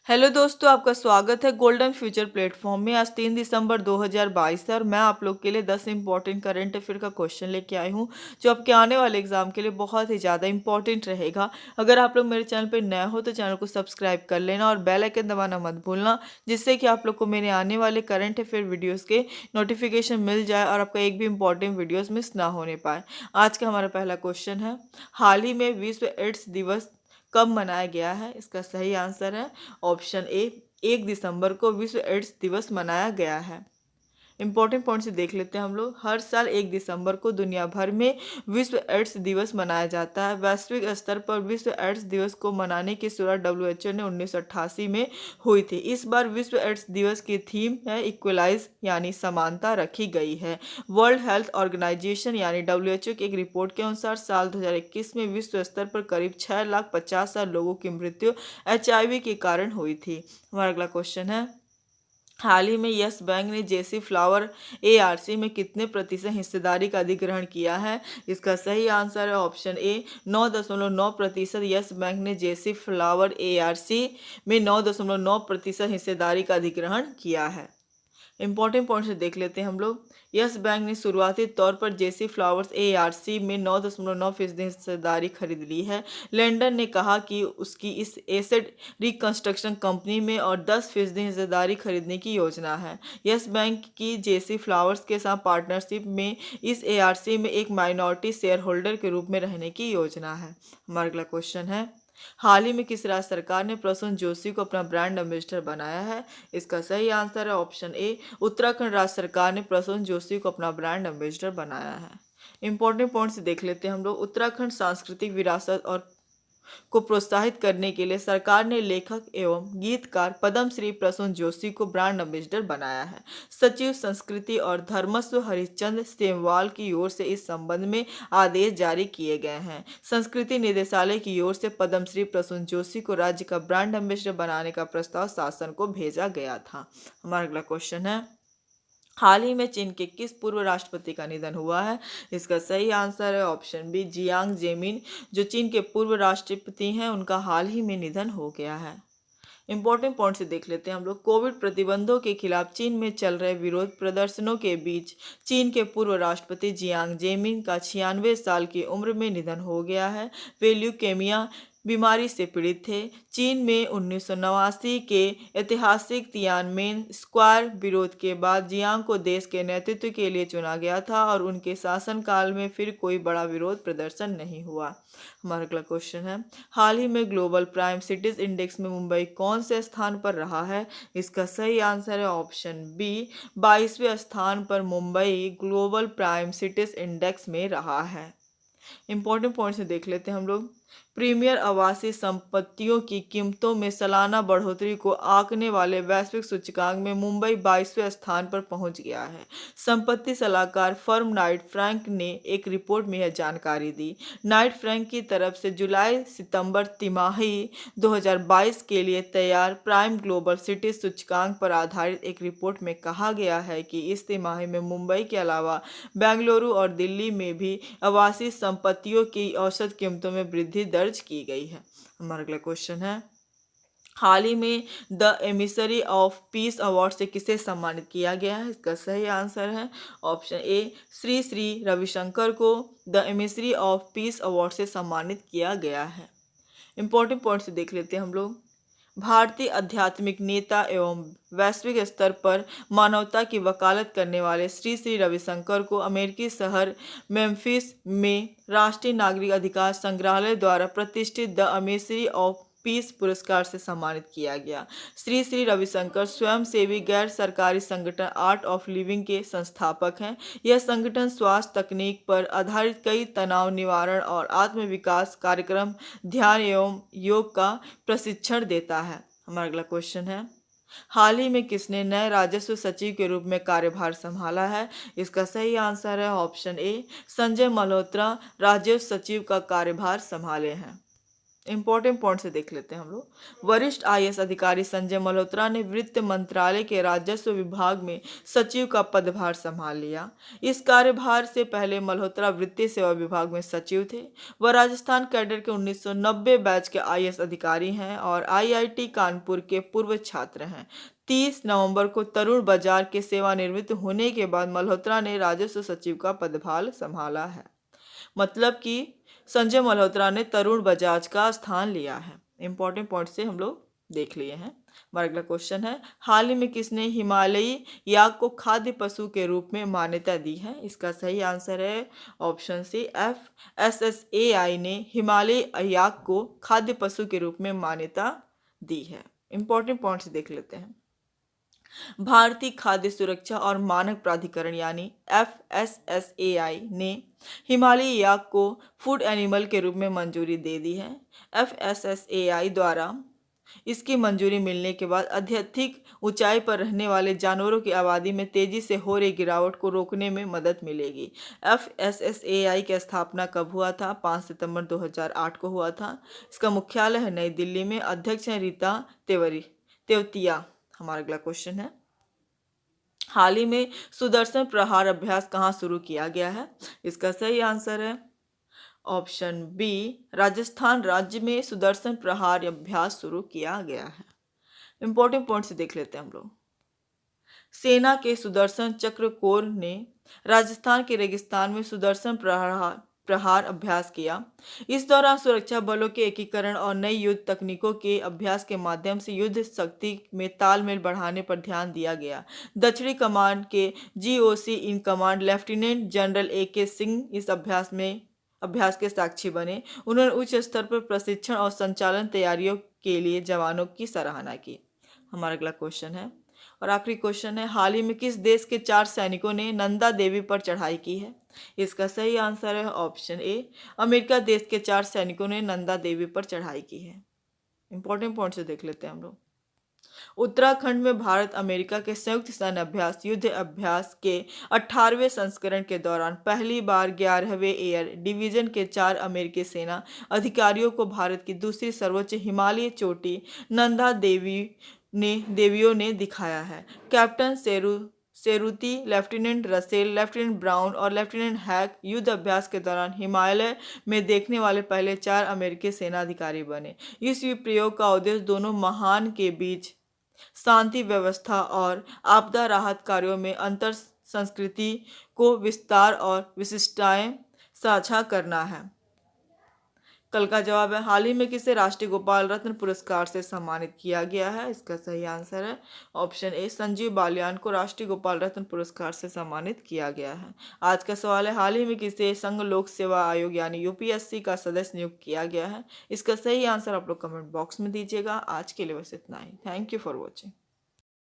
Hello दोस्तों, आपका स्वागत है गोल्डन फ्यूचर प्लेटफॉर्म में। आज 3 दिसंबर 2022 है और मैं आप लोग के लिए 10 इंपॉर्टेंट करंट अफेयर का क्वेश्चन लेके आई हूँ जो आपके आने वाले एग्जाम के लिए बहुत ही ज़्यादा इंपॉर्टेंट रहेगा। अगर आप लोग मेरे चैनल पर नए हो तो चैनल को सब्सक्राइब कर लेना और बेल आइकन दबाना मत भूलना, जिससे कि आप लोग को मेरे आने वाले करंट अफेयर वीडियोज़ के नोटिफिकेशन मिल जाए और आपका एक भी इंपॉर्टेंट वीडियोज़ मिस ना होने पाए। आज का हमारा पहला क्वेश्चन है, हाल ही में विश्व एड्स दिवस कब मनाया गया है? इसका सही आंसर है ऑप्शन ए, 1 दिसंबर को विश्व एड्स दिवस मनाया गया है। इंपॉर्टेंट पॉइंट से देख लेते हैं हम लोग। हर साल 1 दिसंबर को दुनिया भर में विश्व एड्स दिवस मनाया जाता है। वैश्विक स्तर पर विश्व एड्स दिवस को मनाने की शुरुआत WHO ने 1988 में हुई थी। इस बार विश्व एड्स दिवस की थीम है इक्वलाइज यानी समानता रखी गई है। वर्ल्ड हेल्थ ऑर्गेनाइजेशन यानी WHO की एक रिपोर्ट के अनुसार साल 2021 में विश्व स्तर पर करीब 6,50,000 लोगों की मृत्यु HIV के कारण हुई थी। हमारा अगला क्वेश्चन है, हाल ही में यस बैंक ने जेसी फ्लावर ARC में कितने प्रतिशत हिस्सेदारी का अधिग्रहण किया है? इसका सही आंसर है ऑप्शन ए, 9.9%। यस बैंक ने जेसी फ्लावर ARC में 9.9% हिस्सेदारी का अधिग्रहण किया है। इंपॉर्टेंट पॉइंट से देख लेते हैं हम लोग। यस बैंक ने शुरुआती तौर पर जेसी फ्लावर्स ARC में 9.9% हिस्सेदारी खरीद ली है। लैंडन ने कहा कि उसकी इस एसेट रिकंस्ट्रक्शन कंपनी में और 10% हिस्सेदारी खरीदने की योजना है। यस बैंक की जेसी फ्लावर्स के साथ पार्टनरशिप में इस ARC में एक माइनॉरिटी शेयर होल्डर के रूप में रहने की योजना है। हमारा अगला क्वेश्चन है, हाल ही में किस राज्य सरकार ने प्रसून जोशी को अपना ब्रांड एम्बेसडर बनाया है? इसका सही आंसर है ऑप्शन ए, उत्तराखंड राज्य सरकार ने प्रसून जोशी को अपना ब्रांड एम्बेसडर बनाया है। इंपॉर्टेंट पॉइंट्स देख लेते हैं हम लोग। उत्तराखंड सांस्कृतिक विरासत और को प्रोत्साहित करने के लिए सरकार ने लेखक एवं गीतकार पद्मश्री प्रसून जोशी को ब्रांड एम्बेसडर बनाया है। सचिव संस्कृति और धर्मस्व हरिश्चंद्र सेमवाल की ओर से इस संबंध में आदेश जारी किए गए हैं। संस्कृति निदेशालय की ओर से पद्मश्री प्रसून जोशी को राज्य का ब्रांड एम्बेसडर बनाने का प्रस्ताव शासन को भेजा गया था। हमारा अगला क्वेश्चन है, हाल ही में चीन के किस पूर्व राष्ट्रपति का निधन हुआ है? इसका सही आंसर है ऑप्शन बी, जियांग जेमिन। जो चीन के पूर्व राष्ट्रपति हैं उनका हाल ही में निधन हो गया है। इंपॉर्टेंट पॉइंट से देख लेते हैं हम लोग। कोविड प्रतिबंधों के खिलाफ चीन में चल रहे विरोध प्रदर्शनों के बीच चीन के पूर्व राष्ट्रपति जियांग जेमिन का 96 साल की उम्र में निधन हो गया है। वे ल्यूकेमिया बीमारी से पीड़ित थे। चीन में 1989 के ऐतिहासिक तियानमेन स्क्वायर विरोध के बाद जियांग को देश के नेतृत्व के लिए चुना गया था और उनके शासनकाल में फिर कोई बड़ा विरोध प्रदर्शन नहीं हुआ। हमारा अगला क्वेश्चन है, हाल ही में ग्लोबल प्राइम सिटीज इंडेक्स में मुंबई कौन से स्थान पर रहा है? इसका सही आंसर है ऑप्शन बी, 22वें स्थान पर Mumbai global prime cities index में रहा है। इंपॉर्टेंट पॉइंट्स देख लेते हैं हम लोग। प्रीमियर आवासीय संपत्तियों की कीमतों में सालाना बढ़ोतरी को आंकने वाले वैश्विक सूचकांक में मुंबई 22वें स्थान पर पहुंच गया है। संपत्ति सलाहकार फर्म नाइट फ्रैंक ने एक रिपोर्ट में यह जानकारी दी। नाइट फ्रैंक की तरफ से जुलाई सितंबर तिमाही 2022 के लिए तैयार प्राइम ग्लोबल सिटी सूचकांक पर आधारित एक रिपोर्ट में कहा गया है कि इस तिमाही में मुंबई के अलावा बेंगलुरु और दिल्ली में भी आवासीय संपत्तियों की औसत कीमतों में वृद्धि दर्ज की गई है। हमारा अगला क्वेश्चन है, हाल ही में the emissary of peace award से किसे सम्मानित किया गया है? इसका सही आंसर है ऑप्शन ए, श्री श्री रविशंकर को the emissary of peace award से सम्मानित किया गया है। इंपॉर्टेंट पॉइंट्स देख लेते हैं हम लोग। भारतीय आध्यात्मिक नेता एवं वैश्विक स्तर पर मानवता की वकालत करने वाले श्री श्री रविशंकर को अमेरिकी शहर मेम्फिस में राष्ट्रीय नागरिक अधिकार संग्रहालय द्वारा प्रतिष्ठित द अमेसरी ऑफ पीस पुरस्कार से सम्मानित किया गया। श्री श्री रविशंकर स्वयंसेवी गैर सरकारी संगठन आर्ट ऑफ लिविंग के संस्थापक हैं। यह संगठन स्वास्थ्य तकनीक पर आधारित कई तनाव निवारण और आत्म विकास कार्यक्रम, ध्यान एवं योग का प्रशिक्षण देता है। हमारा अगला क्वेश्चन है, हाल ही में किसने नए राजस्व सचिव के रूप में कार्यभार संभाला है? इसका सही आंसर है ऑप्शन ए, संजय मल्होत्रा राजस्व सचिव का कार्यभार संभाले हैं। इंपॉर्टेंट पॉइंट से देख लेते हैं हम लोग। वरिष्ठ आईएएस अधिकारी संजय मल्होत्रा ने वित्त मंत्रालय के राजस्व विभाग में सचिव का पदभार संभाल लिया। इस कार्यभार से पहले मल्होत्रा वित्तीय सेवा विभाग में सचिव थे। वह राजस्थान कैडर के 1990 बैच के आईएएस अधिकारी हैं और आईआईटी कानपुर के पूर्व छात्र हैं। 30 नवंबर को तरुण बाजार के सेवानिवृत्त होने के बाद मल्होत्रा ने राजस्व सचिव का पदभार संभाला है। मतलब कि संजय मल्होत्रा ने तरुण बजाज का स्थान लिया है। इंपॉर्टेंट पॉइंट से हम लोग देख लिए हैं। हमारा अगला क्वेश्चन है, हाल ही में किसने हिमालयी याक को खाद्य पशु के रूप में मान्यता दी है? इसका सही आंसर है ऑप्शन सी, FSSAI ने हिमालयी याक को खाद्य पशु के रूप में मान्यता दी है। इंपॉर्टेंट पॉइंट्स देख लेते हैं। भारतीय खाद्य सुरक्षा और मानक प्राधिकरण यानी FSSAI ने हिमालयी याक को फूड एनिमल के रूप में मंजूरी दे दी है। FSSAI द्वारा इसकी मंजूरी मिलने के बाद अत्यधिक ऊंचाई पर रहने वाले जानवरों की आबादी में तेजी से हो रही गिरावट को रोकने में मदद मिलेगी। FSSAI की स्थापना कब हुआ था? 5 सितंबर 2008 को हुआ था। इसका मुख्यालय है नई दिल्ली में। अध्यक्ष हैं रीता तेवतिया। हमारा अगला क्वेश्चन है, हाल ही में सुदर्शन प्रहार अभ्यास कहाँ शुरू किया गया है? इसका सही आंसर है ऑप्शन बी, राजस्थान राज्य में सुदर्शन प्रहार अभ्यास शुरू किया गया है। इंपॉर्टेंट पॉइंट से देख लेते हैं हम लोग। सेना के सुदर्शन चक्र कोर ने राजस्थान के रेगिस्तान में सुदर्शन प्रहार अभ्यास किया। इस दौरान सुरक्षा बलों के एकीकरण और नई युद्ध तकनीकों के अभ्यास के माध्यम से युद्ध शक्ति में तालमेल बढ़ाने पर ध्यान दिया गया। दक्षिणी कमान के GOC in command lieutenant general AK Singh इस अभ्यास के साक्षी बने। उन्होंने उच्च स्तर पर प्रशिक्षण और संचालन तैयारियों के लिए जवानों की सराहना की। हमारा अगला क्वेश्चन है और आखिरी क्वेश्चन है, हाल ही में किस देश के 4 सैनिकों ने नंदा देवी पर चढ़ाई की है? इसका सही आंसर है ऑप्शन ए, अमेरिका देश के 4 सैनिकों ने नंदा देवी पर चढ़ाई की है। इंपॉर्टेंट पॉइंट से देख लेते हैं हम लोग। उत्तराखंड में भारत अमेरिका के संयुक्त सैन्य अभ्यास युद्ध अभ्यास के 18वें संस्करण के दौरान पहली बार 11वें एयर डिवीजन के 4 अमेरिकी सेना अधिकारियों को भारत की दूसरी सर्वोच्च हिमालयी चोटी नंदा देवियों ने दिखाया है। Captain Seruti, lieutenant Russell, lieutenant Brown और लेफ्टिनेंट हैक युद्ध अभ्यास के दौरान हिमालय में देखने वाले पहले 4 अमेरिकी सेना अधिकारी बने। इस प्रयोग का उद्देश्य दोनों महान के बीच शांति व्यवस्था और आपदा राहत कार्यों में अंतर संस्कृति को विस्तार और विशिष्टताएं साझा करना है। कल का जवाब है, हाल ही में किसे राष्ट्रीय गोपाल रत्न पुरस्कार से सम्मानित किया गया है? इसका सही आंसर है ऑप्शन ए, संजीव बालियान को राष्ट्रीय गोपाल रत्न पुरस्कार से सम्मानित किया गया है। आज का सवाल है, हाल ही में किसे संघ लोक सेवा आयोग यानी UPSC का सदस्य नियुक्त किया गया है? इसका सही आंसर आप लोग कमेंट बॉक्स में दीजिएगा। आज के लिए बस इतना ही। Thank you for watching.